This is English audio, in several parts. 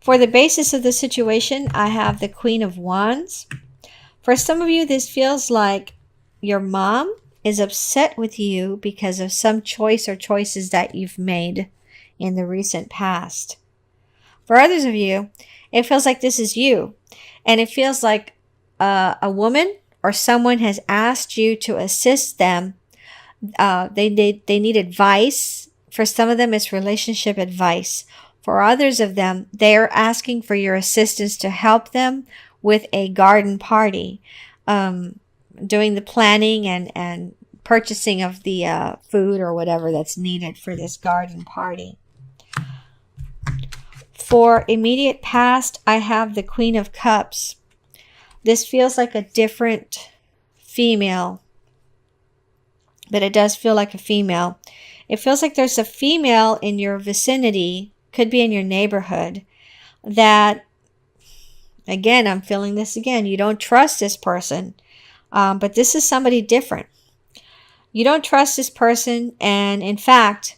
For the basis of the situation, I have the Queen of Wands. For some of you, this feels like your mom is upset with you because of some choice or choices that you've made in the recent past. For others of you, it feels like this is you. And it feels like a woman or someone has asked you to assist them. They need advice. For some of them, it's relationship advice. For others of them, they're asking for your assistance to help them with a garden party, doing the planning and purchasing of the food or whatever that's needed for this garden party. For immediate past, I have the Queen of Cups. This feels like a different female, but it does feel like a female. It feels like there's a female in your vicinity, could be in your neighborhood, that, again, I'm feeling this again. You don't trust this person, but this is somebody different. You don't trust this person, and in fact,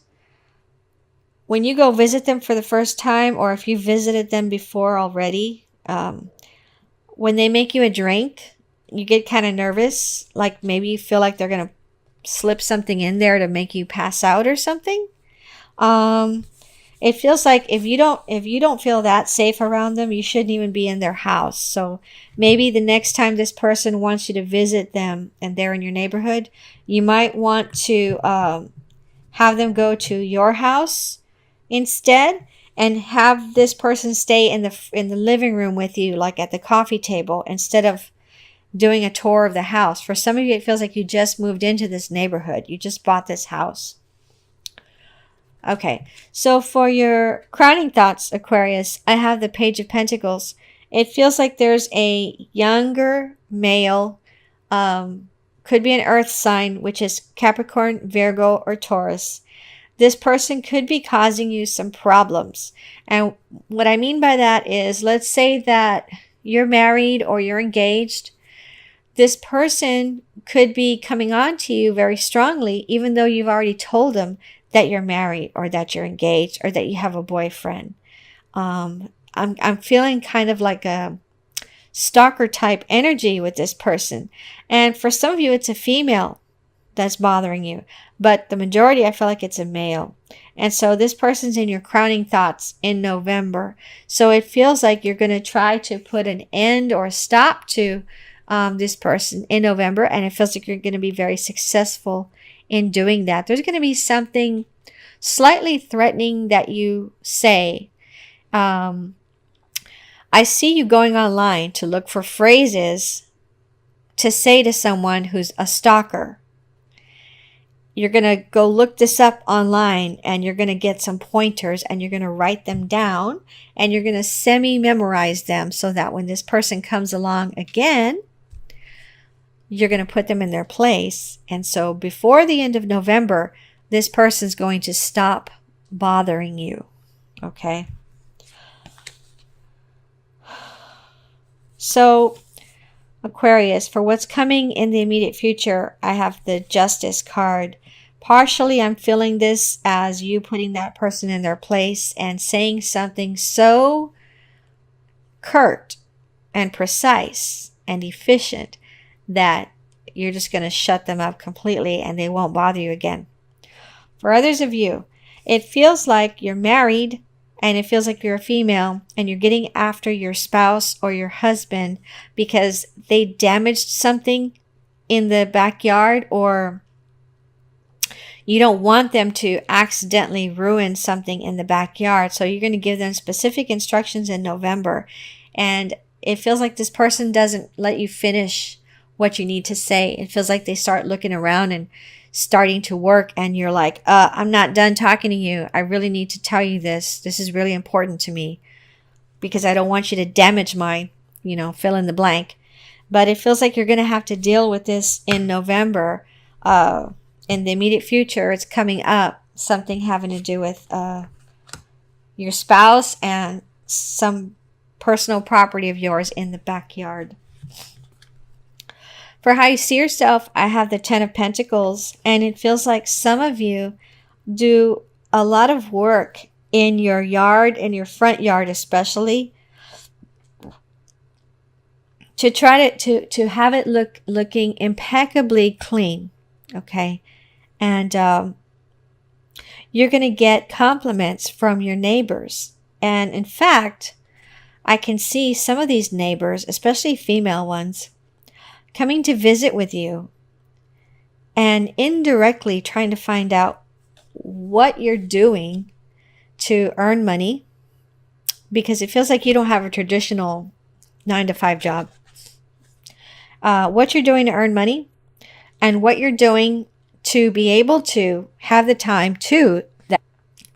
when you go visit them for the first time, or if you visited them before already, when they make you a drink, you get kind of nervous. Like maybe you feel like they're going to slip something in there to make you pass out or something. It feels like if you don't feel that safe around them, you shouldn't even be in their house. So maybe the next time this person wants you to visit them and they're in your neighborhood, you might want to have them go to your house instead, and have this person stay in the living room with you, like at the coffee table, instead of doing a tour of the house. For some of you, it feels like you just moved into this neighborhood. You just bought this house. Okay, so for your crowning thoughts, Aquarius, I have the Page of Pentacles. It feels like there's a younger male, could be an earth sign, which is Capricorn, Virgo, or Taurus. This person could be causing you some problems. And what I mean by that is, let's say that you're married or you're engaged. This person could be coming on to you very strongly, even though you've already told them that you're married or that you're engaged or that you have a boyfriend. I'm feeling kind of like a stalker type energy with this person. And for some of you, it's a female that's bothering you, but the majority, I feel like it's a male. And so this person's in your crowning thoughts in November. So it feels like you're going to try to put an end or a stop to this person in November. And it feels like you're going to be very successful in doing that. There's going to be something slightly threatening that you say. I see you going online to look for phrases to say to someone who's a stalker. You're going to go look this up online, and you're going to get some pointers, and you're going to write them down, and you're going to semi-memorize them so that when this person comes along again, you're going to put them in their place. And so before the end of November, this person's going to stop bothering you. Okay? So, Aquarius, for what's coming in the immediate future, I have the Justice card. Partially, I'm feeling this as you putting that person in their place and saying something so curt and precise and efficient that you're just going to shut them up completely and they won't bother you again. For others of you, it feels like you're married and it feels like you're a female and you're getting after your spouse or your husband because they damaged something in the backyard, or you don't want them to accidentally ruin something in the backyard. So you're going to give them specific instructions in November. And it feels like this person doesn't let you finish what you need to say. It feels like they start looking around and starting to work, and you're like, I'm not done talking to you. I really need to tell you this. This is really important to me because I don't want you to damage my, fill in the blank. But it feels like you're going to have to deal with this in November. In the immediate future, it's coming up, something having to do with your spouse and some personal property of yours in the backyard. For how you see yourself, I have the Ten of Pentacles, and it feels like some of you do a lot of work in your yard, in your front yard especially, to try to have it looking impeccably clean. Okay. And you're going to get compliments from your neighbors. And in fact, I can see some of these neighbors, especially female ones, coming to visit with you and indirectly trying to find out what you're doing to earn money, because it feels like you don't have a traditional 9 to 5 job. What you're doing to earn money and what you're doing to be able to have the time to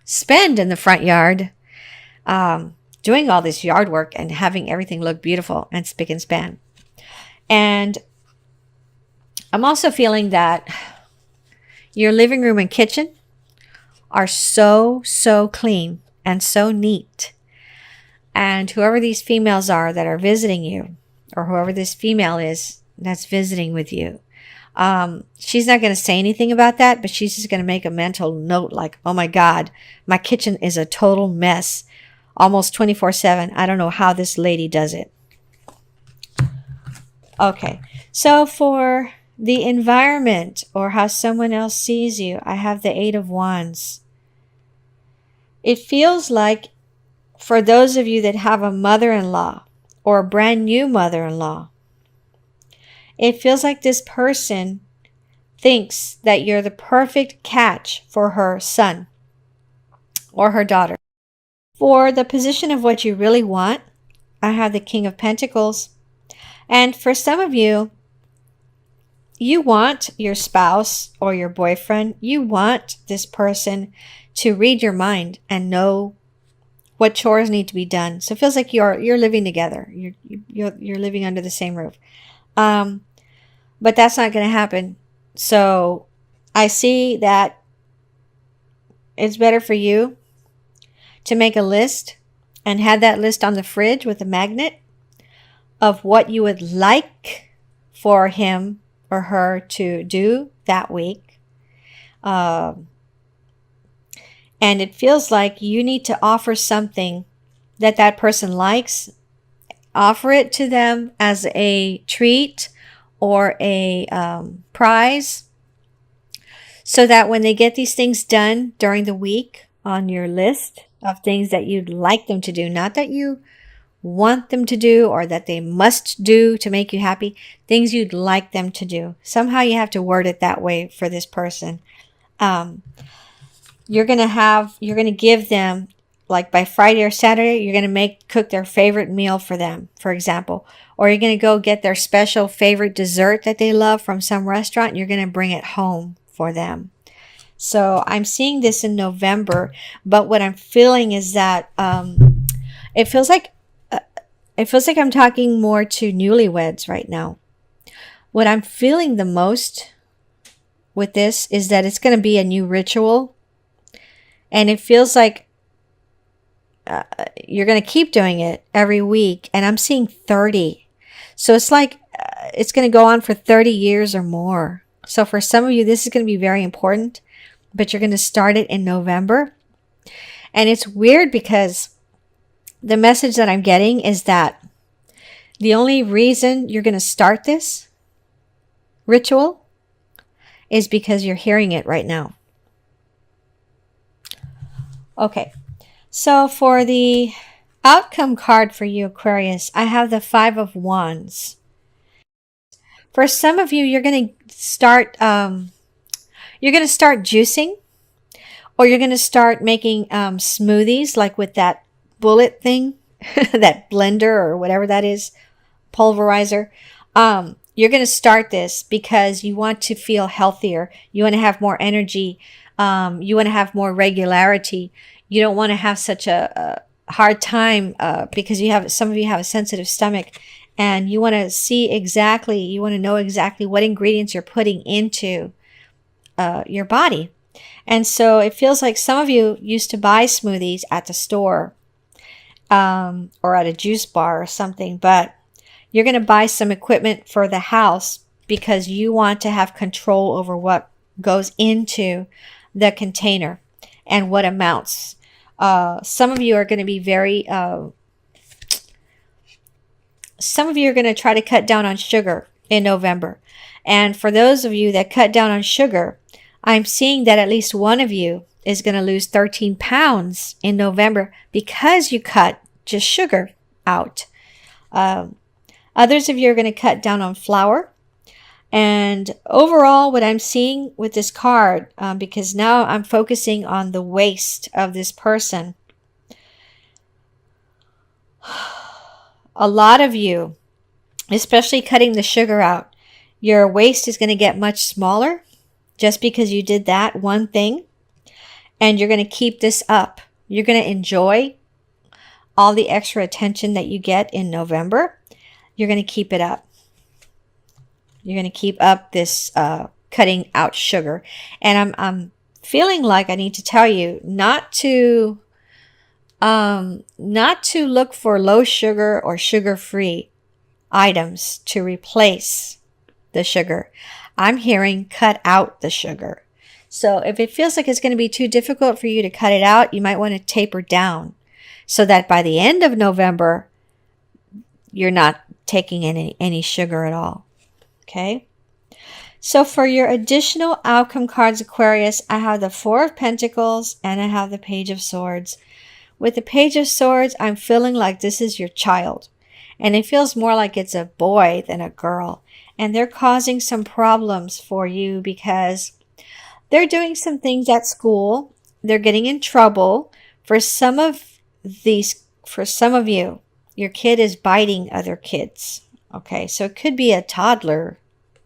spend in the front yard, doing all this yard work and having everything look beautiful and spick and span. And I'm also feeling that your living room and kitchen are so clean and so neat. And whoever these females are that are visiting you, or whoever this female is that's visiting with you, she's not going to say anything about that, but she's just going to make a mental note like, oh my God, my kitchen is a total mess almost 24/7. I don't know how this lady does it. Okay, so for the environment or how someone else sees you, I have the 8 of Wands. It feels like for those of you that have a mother-in-law or a brand new mother-in-law, it feels like this person thinks that you're the perfect catch for her son or her daughter. For the position of what you really want, I have the King of Pentacles. And for some of you, you want your spouse or your boyfriend, you want this person to read your mind and know what chores need to be done. So it feels like you're living together. You're living under the same roof. But that's not going to happen. So I see that it's better for you to make a list and have that list on the fridge with a magnet of what you would like for him or her to do that week. And it feels like you need to offer something that that person likes. Offer it to them as a treat or a prize, so that when they get these things done during the week on your list of things that you'd like them to do, not that you want them to do or that they must do to make you happy, things you'd like them to do. Somehow you have to word it that way for this person. You're going to give them, like by Friday or Saturday, you're going to cook their favorite meal for them, for example. Or you're going to go get their special favorite dessert that they love from some restaurant, and you're going to bring it home for them. So I'm seeing this in November, but what I'm feeling is that it feels like I'm talking more to newlyweds right now. What I'm feeling the most with this is that it's going to be a new ritual, and it feels like you're going to keep doing it every week. And I'm seeing 30. So it's like it's going to go on for 30 years or more. So for some of you, this is going to be very important, but you're going to start it in November. And it's weird because the message that I'm getting is that the only reason you're going to start this ritual is because you're hearing it right now. Okay. So for the outcome card for you, Aquarius, I have the 5 of Wands. For some of you, you're going to start juicing, or you're going to start making smoothies, like with that bullet thing, that blender or whatever that is, pulverizer. You're going to start this because you want to feel healthier. You want to have more energy. You want to have more regularity. You don't want to have such a hard time because some of you have a sensitive stomach, and you want to know exactly what ingredients you're putting into your body. And so it feels like some of you used to buy smoothies at the store or at a juice bar or something, but you're going to buy some equipment for the house because you want to have control over what goes into the container and what amounts. Some of you are going to be some of you are going to try to cut down on sugar in November. And for those of you that cut down on sugar, I'm seeing that at least one of you is going to lose 13 pounds in November because you cut just sugar out. Others of you are going to cut down on flour. And overall, what I'm seeing with this card, because now I'm focusing on the waist of this person, a lot of you, especially cutting the sugar out, your waist is going to get much smaller just because you did that one thing. And you're going to keep this up. You're going to enjoy all the extra attention that you get in November. You're going to keep it up. You're going to keep up this cutting out sugar. And I'm feeling like I need to tell you not to look for low sugar or sugar-free items to replace the sugar. I'm hearing cut out the sugar. So if it feels like it's going to be too difficult for you to cut it out, you might want to taper down so that by the end of November, you're not taking any sugar at all. Okay? So for your additional outcome cards, Aquarius, I have the Four of Pentacles and I have the Page of Swords. With the Page of Swords, I'm feeling like this is your child. And it feels more like it's a boy than a girl. And they're causing some problems for you because they're doing some things at school. They're getting in trouble. For some of you, your kid is biting other kids. Okay, so it could be a toddler,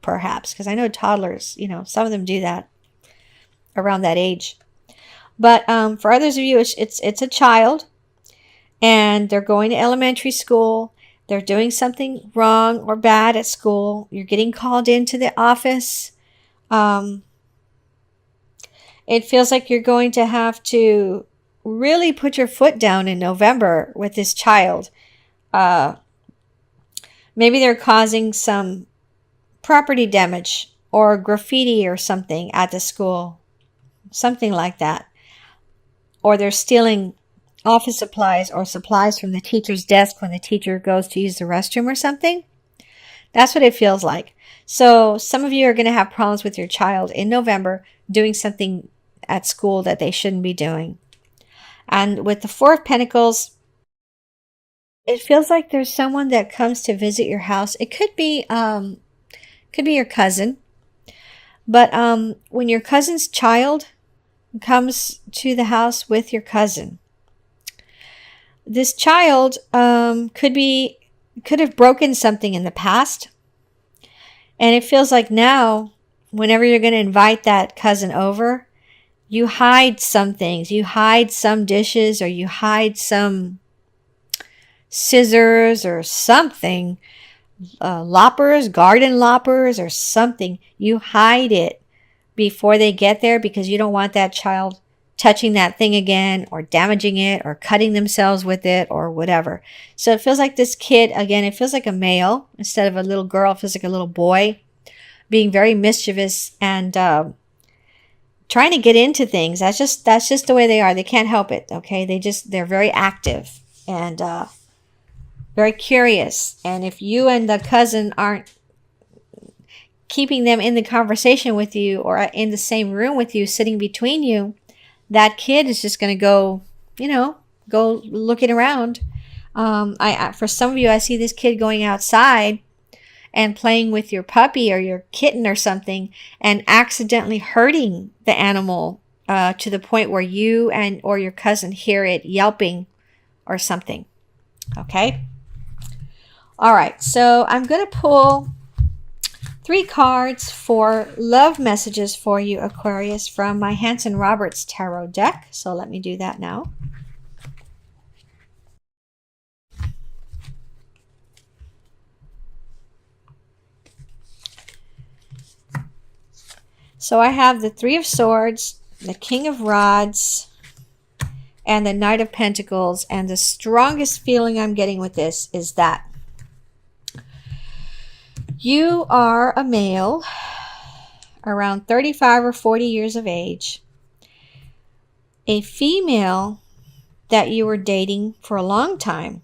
perhaps, because I know toddlers, some of them do that around that age. But for others of you, it's a child, and they're going to elementary school. They're doing something wrong or bad at school. You're getting called into the office. It feels like you're going to have to really put your foot down in November with this child. Maybe they're causing some property damage or graffiti or something at the school. Something like that. Or they're stealing office supplies or supplies from the teacher's desk when the teacher goes to use the restroom or something. That's what it feels like. So some of you are going to have problems with your child in November doing something at school that they shouldn't be doing. And with the Four of Pentacles, it feels like there's someone that comes to visit your house. It could be your cousin. But when your cousin's child comes to the house with your cousin, this child could have broken something in the past. And it feels like now, whenever you're going to invite that cousin over, you hide some things. You hide some dishes, or you hide some scissors or something. Loppers, garden loppers or something. You hide it before they get there because you don't want that child touching that thing again or damaging it or cutting themselves with it or whatever. So it feels like this kid, again, it feels like a male instead of a little girl. It feels like a little boy being very mischievous and trying to get into things. That's just the way they are. They can't help it. Okay. They're very active and very curious. And if you and the cousin aren't keeping them in the conversation with you or in the same room with you, sitting between you, that kid is just going to go looking around. For some of you, I see this kid going outside and playing with your puppy or your kitten or something and accidentally hurting the animal to the point where you or your cousin hear it yelping or something. Okay? All right, so I'm going to pull 3 cards for love messages for you, Aquarius, from my Hanson Roberts Tarot deck. So let me do that now. So I have the Three of Swords, the King of Rods, and the Knight of Pentacles. And the strongest feeling I'm getting with this is that you are a male around 35 or 40 years of age. A female that you were dating for a long time.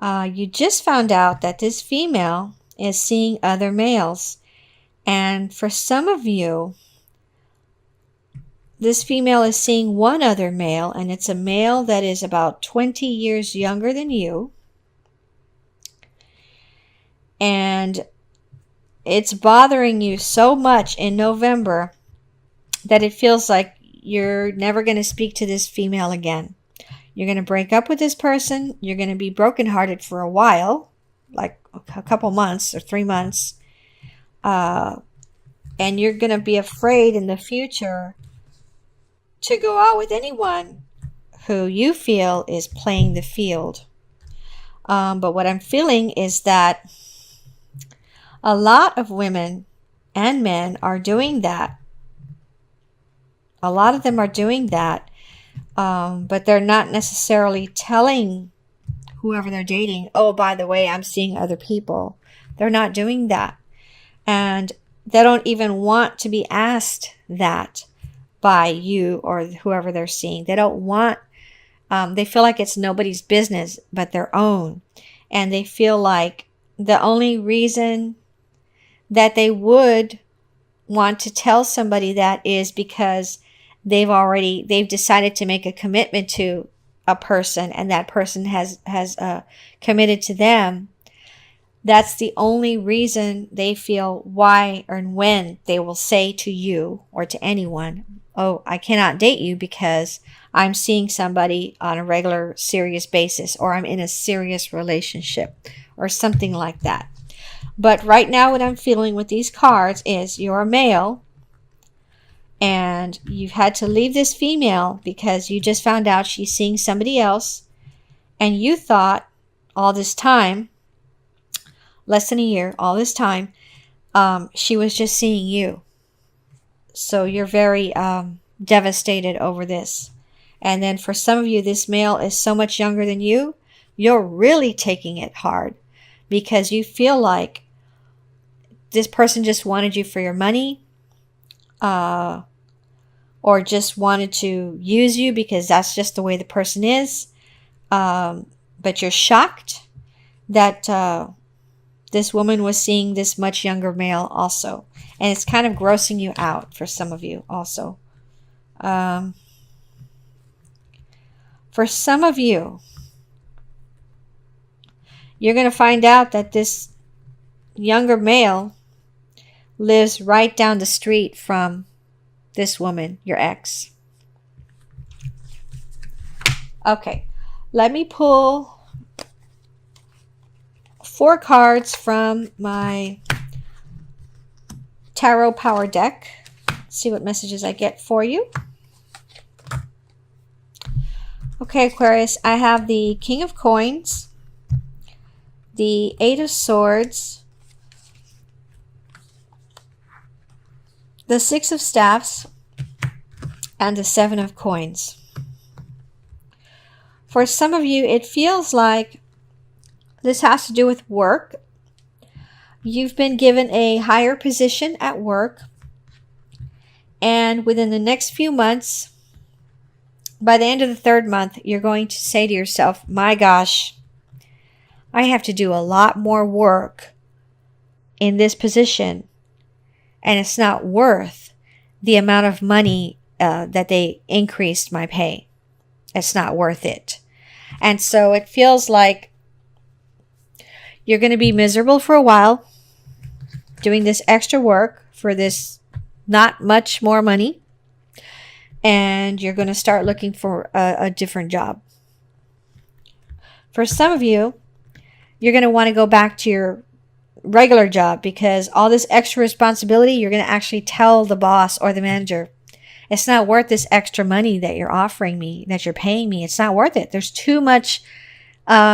You just found out that this female is seeing other males. And for some of you, this female is seeing one other male, and it's a male that is about 20 years younger than you. And it's bothering you so much in November that it feels like you're never going to speak to this female again. You're going to break up with this person. You're going to be brokenhearted for a while, like a couple months or 3 months. And you're going to be afraid in the future to go out with anyone who you feel is playing the field. But what I'm feeling is that a lot of women and men are doing that. A lot of them are doing that, but they're not necessarily telling whoever they're dating, oh, by the way, I'm seeing other people. They're not doing that. And they don't even want to be asked that by you or whoever they're seeing. They don't want, they feel like it's nobody's business but their own. And they feel like the only reason that they would want to tell somebody that is because they've decided to make a commitment to a person, and that person has committed to them. That's the only reason they feel why or when they will say to you or to anyone, oh, I cannot date you because I'm seeing somebody on a regular, serious basis, or I'm in a serious relationship, or something like that. But right now what I'm feeling with these cards is you're a male, and you've had to leave this female because you just found out she's seeing somebody else, and you thought all this time, less than a year, all this time, she was just seeing you. So you're very devastated over this. And then for some of you, this male is so much younger than you, you're really taking it hard because you feel like this person just wanted you for your money, or just wanted to use you because that's just the way the person is. But you're shocked that this woman was seeing this much younger male also. And it's kind of grossing you out for some of you also. For some of you, you're going to find out that this younger male lives right down the street from this woman, your ex. Okay, let me pull 4 cards from my Tarot Power deck. See what messages I get for you. Okay, Aquarius, I have the King of Coins, the 8 of Swords, the 6 of Staffs, and the 7 of Coins. For some of you, it feels like this has to do with work. You've been given a higher position at work, and within the next few months, by the end of the 3rd month, you're going to say to yourself, my gosh, I have to do a lot more work in this position, and it's not worth the amount of money that they increased my pay. It's not worth it. And so it feels like you're going to be miserable for a while doing this extra work for this not much more money. And you're going to start looking for a different job. For some of you, you're going to want to go back to your regular job because all this extra responsibility, you're going to actually tell the boss or the manager, it's not worth this extra money that you're offering me, that you're paying me. It's not worth it. There's too much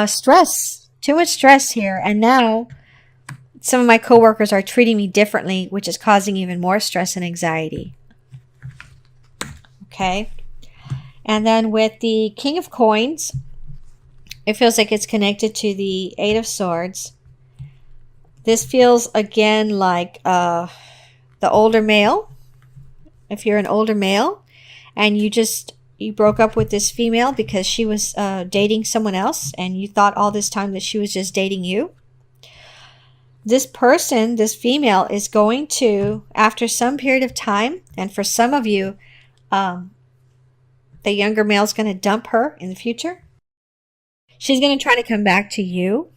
stress here. And now some of my coworkers are treating me differently, which is causing even more stress and anxiety. Okay. And then with the King of Coins, it feels like it's connected to the 8 of Swords. This feels again like the older male. If you're an older male and you just you broke up with this female because she was dating someone else, and you thought all this time that she was just dating you. This person, this female, is going to, after some period of time, and for some of you, the younger male is going to dump her in the future. She's going to try to come back to you,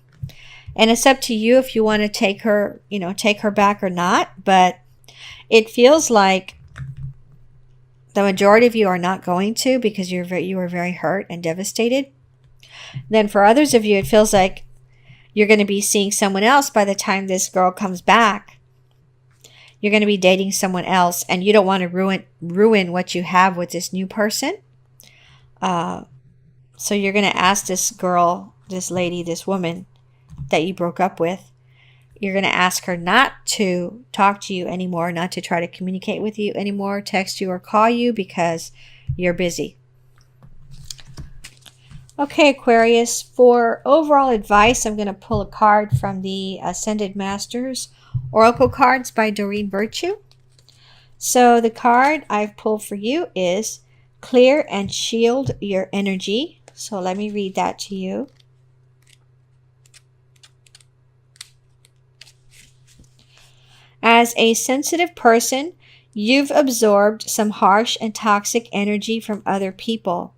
and it's up to you if you want to take her back or not. But it feels like the majority of you are not going to, because you were very hurt and devastated. Then for others of you, it feels like you're going to be seeing someone else by the time this girl comes back. You're going to be dating someone else, and you don't want to ruin what you have with this new person. So you're going to ask this girl, this lady, this woman that you broke up with, you're going to ask her not to talk to you anymore, not to try to communicate with you anymore, text you or call you, because you're busy. Okay, Aquarius, for overall advice, I'm going to pull a card from the Ascended Masters Oracle cards by Doreen Virtue. So the card I've pulled for you is Clear and Shield Your Energy. So let me read that to you. As a sensitive person, you've absorbed some harsh and toxic energy from other people.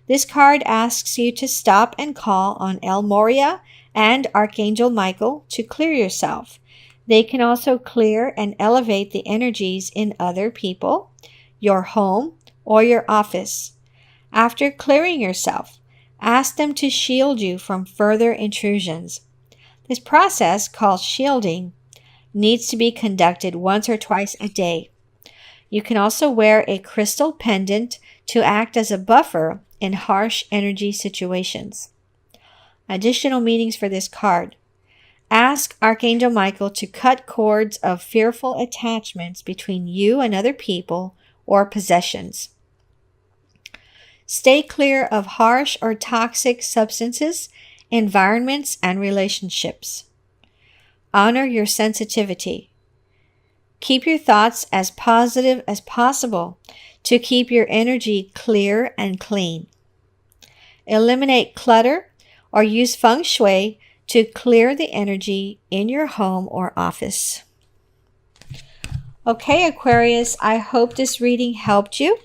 This card asks you to stop and call on El Moria and Archangel Michael to clear yourself. They can also clear and elevate the energies in other people, your home, or your office. After clearing yourself, ask them to shield you from further intrusions. This process, called shielding, needs to be conducted once or twice a day. You can also wear a crystal pendant to act as a buffer in harsh energy situations. Additional meanings for this card. Ask Archangel Michael to cut cords of fearful attachments between you and other people or possessions. Stay clear of harsh or toxic substances, environments, and relationships. Honor your sensitivity. Keep your thoughts as positive as possible to keep your energy clear and clean. Eliminate clutter or use feng shui to clear the energy in your home or office. Okay, Aquarius, I hope this reading helped you.